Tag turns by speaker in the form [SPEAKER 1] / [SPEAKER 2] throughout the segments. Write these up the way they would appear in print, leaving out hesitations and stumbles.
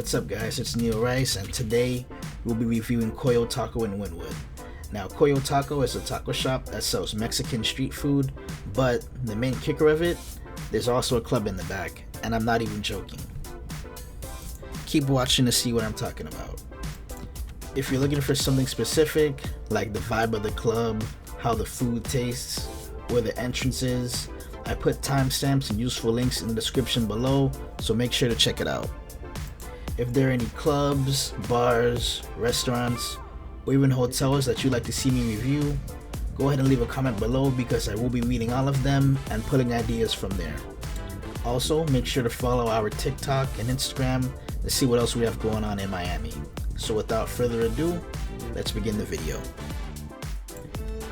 [SPEAKER 1] What's up guys, it's Neil Rice, and today we'll be reviewing Coyo Taco in Wynwood. Now Coyo Taco is a taco shop that sells Mexican street food, but the main kicker of it, there's also a club in the back, and I'm not even joking. Keep watching to see what I'm talking about. If you're looking for something specific, like the vibe of the club, how the food tastes, where the entrance is, I put timestamps and useful links in the description below, so make sure to check it out. If there are any clubs, bars, restaurants, or even hotels that you'd like to see me review, go ahead and leave a comment below because I will be reading all of them and putting ideas from there. Also, make sure to follow our TikTok and Instagram to see what else we have going on in Miami. So without further ado, let's begin the video.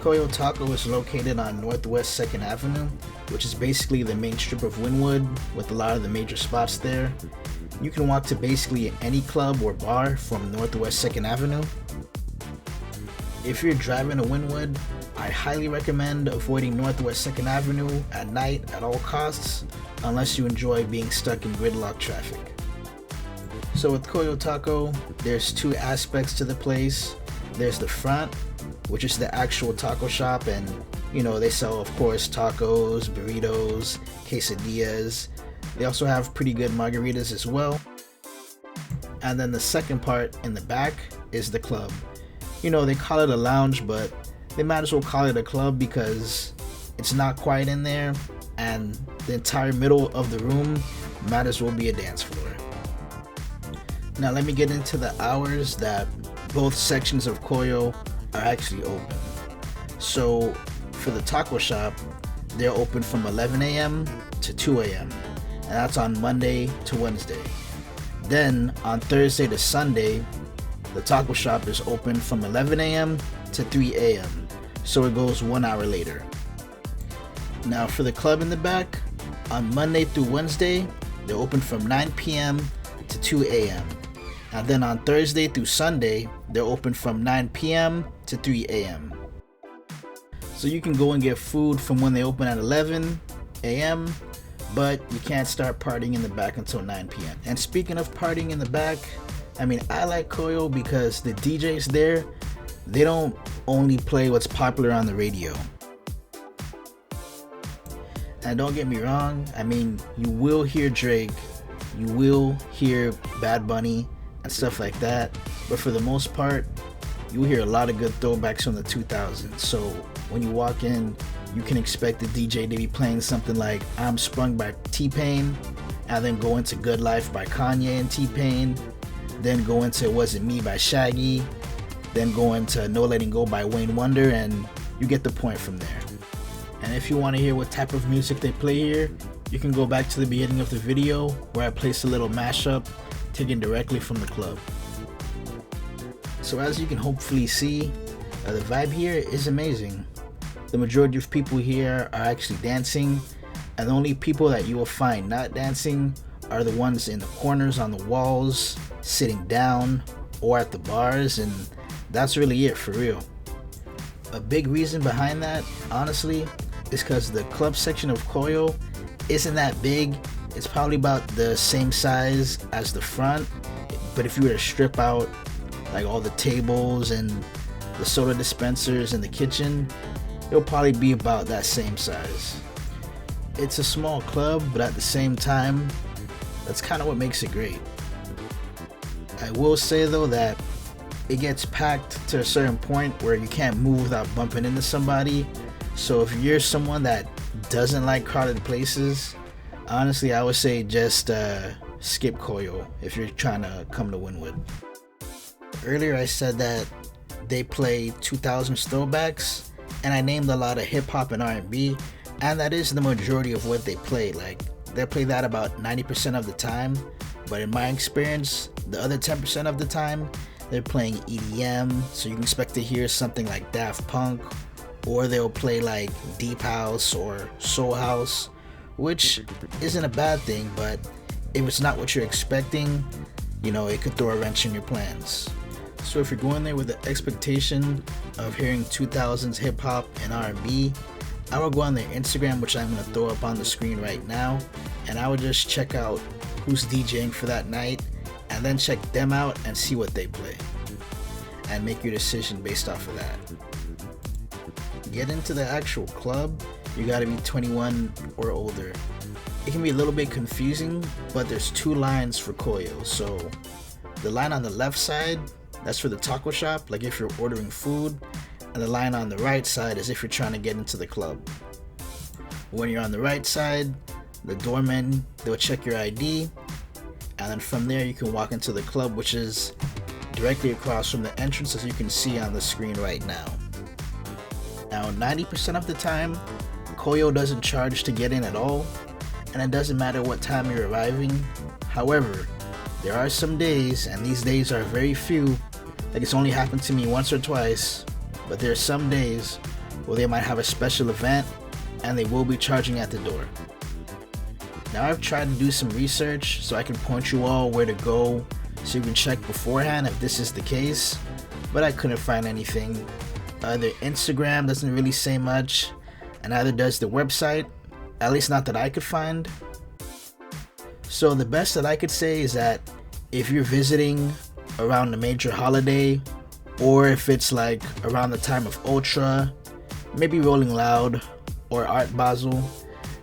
[SPEAKER 1] Coyo Taco is located on Northwest 2nd Avenue, which is basically the main strip of Wynwood with a lot of the major spots there. You can walk to basically any club or bar from Northwest 2nd Avenue. If you're driving to Wynwood, I highly recommend avoiding Northwest 2nd Avenue at night at all costs, unless you enjoy being stuck in gridlock traffic. So with Coyo Taco, there's two aspects to the place. There's the front, which is the actual taco shop, and they sell, of course, tacos, burritos, quesadillas. They also have pretty good margaritas as well. And then the second part in the back is the club. They call it a lounge, but they might as well call it a club because it's not quiet in there, and the entire middle of the room might as well be a dance floor. Now let me get into the hours that both sections of Coyo are actually open. So for the taco shop, they're open from 11 a.m. to 2 a.m. and that's on Monday to Wednesday. Then on Thursday to Sunday, the taco shop is open from 11 a.m. to 3 a.m. so it goes 1 hour later. Now for the club in the back, on Monday through Wednesday, they're open from 9 p.m. to 2 a.m. And then on Thursday through Sunday, they're open from 9 p.m. to 3 a.m. So you can go and get food from when they open at 11 a.m., but you can't start partying in the back until 9 p.m. And speaking of partying in the back, I like Coyo because the DJs there, they don't only play what's popular on the radio. And don't get me wrong, you will hear Drake, you will hear Bad Bunny, and stuff like that, but for the most part, you'll hear a lot of good throwbacks from the 2000s. So when you walk in, you can expect the DJ to be playing something like I'm Sprung by T-Pain, and then go into Good Life by Kanye and T-Pain, then go into Wasn't Me by Shaggy, then go into No Letting Go by Wayne Wonder, and you get the point from there. And if you want to hear what type of music they play here, you can go back to the beginning of the video where I placed a little mashup taken directly from the club. So as you can hopefully see, the vibe here is amazing. The majority of people here are actually dancing, and the only people that you will find not dancing are the ones in the corners on the walls, sitting down, or at the bars, and that's really it for real. A big reason behind that, honestly, is because the club section of Coyo isn't that big. It's probably about the same size as the front, but if you were to strip out like all the tables and the soda dispensers in the kitchen, it'll probably be about that same size. It's a small club, but at the same time, that's kind of what makes it great. I will say though that it gets packed to a certain point where you can't move without bumping into somebody. So if you're someone that doesn't like crowded places, honestly, I would say just skip Coyo if you're trying to come to Wynwood. Earlier I said that they play 2000s throwbacks, and I named a lot of hip hop and R&B, and that is the majority of what they play. Like, they play that about 90% of the time, but in my experience, the other 10% of the time, they're playing EDM, so you can expect to hear something like Daft Punk, or they'll play like Deep House or Soul House, which isn't a bad thing, but if it's not what you're expecting, it could throw a wrench in your plans. So if you're going there with the expectation of hearing 2000s hip hop and R&B, I would go on their Instagram, which I'm going to throw up on the screen right now, and I would just check out who's DJing for that night, and then check them out and see what they play, and make your decision based off of that. Get into the actual club, you gotta be 21 or older. It can be a little bit confusing, but there's 2 lines for Koyo. So the line on the left side, that's for the taco shop, like if you're ordering food, and the line on the right side is if you're trying to get into the club. When you're on the right side, the doorman, they'll check your ID, and then from there you can walk into the club, which is directly across from the entrance, as you can see on the screen right now. Now 90% of the time, Koyo doesn't charge to get in at all, and it doesn't matter what time you're arriving. However, there are some days, and these days are very few, like it's only happened to me once or twice, but there are some days where they might have a special event and they will be charging at the door. Now I've tried to do some research so I can point you all where to go so you can check beforehand if this is the case, but I couldn't find anything. Their Instagram doesn't really say much, and neither does the website, at least not that I could find. So the best that I could say is that if you're visiting around a major holiday, or if it's like around the time of Ultra, maybe Rolling Loud or Art Basel,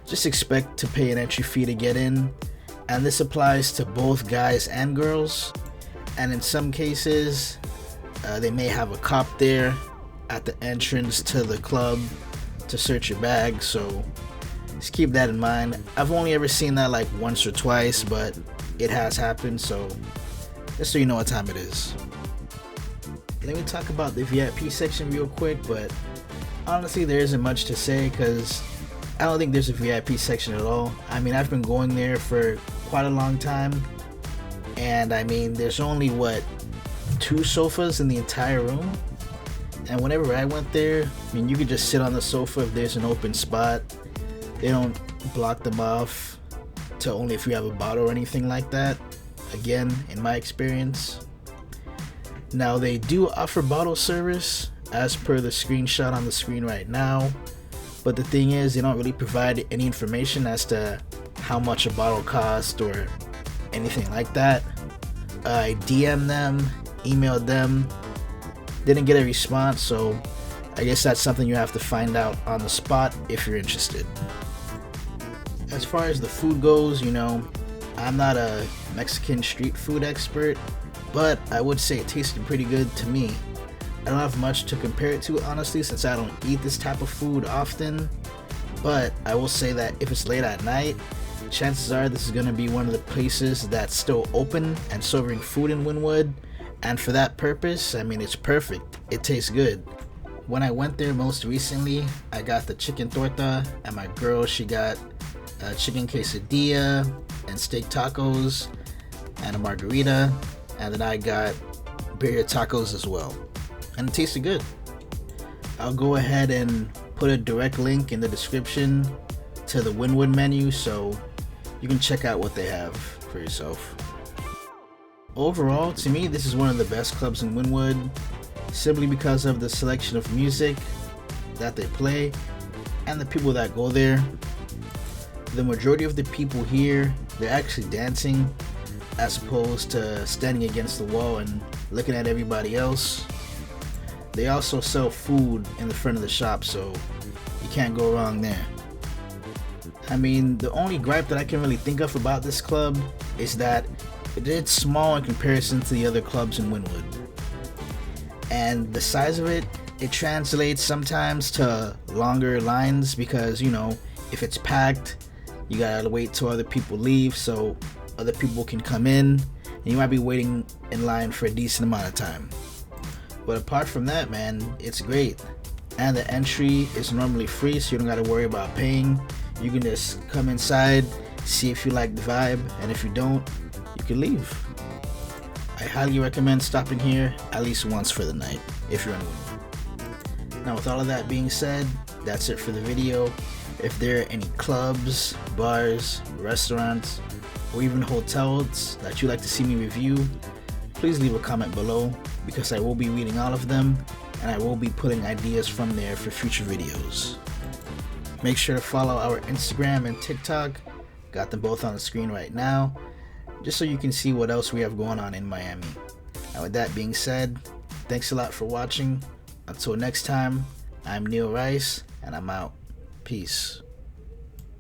[SPEAKER 1] just expect to pay an entry fee to get in, and this applies to both guys and girls. And in some cases, they may have a cop there at the entrance to the club to search your bag, so just keep that in mind. I've only ever seen that like once or twice, but it has happened, so just so you know what time it is. Let me talk about the VIP section real quick, but honestly there isn't much to say because I don't think there's a VIP section at all. I mean, I've been going there for quite a long time, and I mean there's only 2 sofas in the entire room, and whenever I went there, I mean you could just sit on the sofa if there's an open spot. They don't block them off to only if you have a bottle or anything like that, again in my experience. Now they do offer bottle service as per the screenshot on the screen right now, but the thing is they don't really provide any information as to how much a bottle costs or anything like that. I DM'd them, emailed them, didn't get a response, so I guess that's something you have to find out on the spot if you're interested. As far as the food goes, you know, I'm not a Mexican street food expert, but I would say it tasted pretty good to me. I don't have much to compare it to, honestly, since I don't eat this type of food often, but I will say that if it's late at night, chances are this is going to be one of the places that's still open and serving food in Wynwood, and for that purpose, I mean, it's perfect. It tastes good. When I went there most recently, I got the chicken torta, and my girl, she got a chicken quesadilla and steak tacos and a margarita, and then I got birria tacos as well, and it tasted good. I'll go ahead and put a direct link in the description to the Wynwood menu so you can check out what they have for yourself. Overall, to me, this is one of the best clubs in Wynwood, simply because of the selection of music that they play and the people that go there. The majority of the people here, they're actually dancing as opposed to standing against the wall and looking at everybody else. They also sell food in the front of the shop, so you can't go wrong there. I mean, the only gripe that I can really think of about this club is that it's small in comparison to the other clubs in Wynwood. And the size of it translates sometimes to longer lines because, you know, if it's packed, you gotta wait till other people leave so other people can come in, and you might be waiting in line for a decent amount of time. But apart from that, man, it's great. And the entry is normally free, so you don't gotta worry about paying. You can just come inside, see if you like the vibe, and if you don't, you can leave. I highly recommend stopping here at least once for the night if you're in Wynwood. Now with all of that being said, that's it for the video. If there are any clubs, bars, restaurants, or even hotels that you'd like to see me review, please leave a comment below because I will be reading all of them and I will be putting ideas from there for future videos. Make sure to follow our Instagram and TikTok, got them both on the screen right now, just so you can see what else we have going on in Miami. And with that being said, thanks a lot for watching. Until next time, I'm Neil Rice, and I'm out. Peace.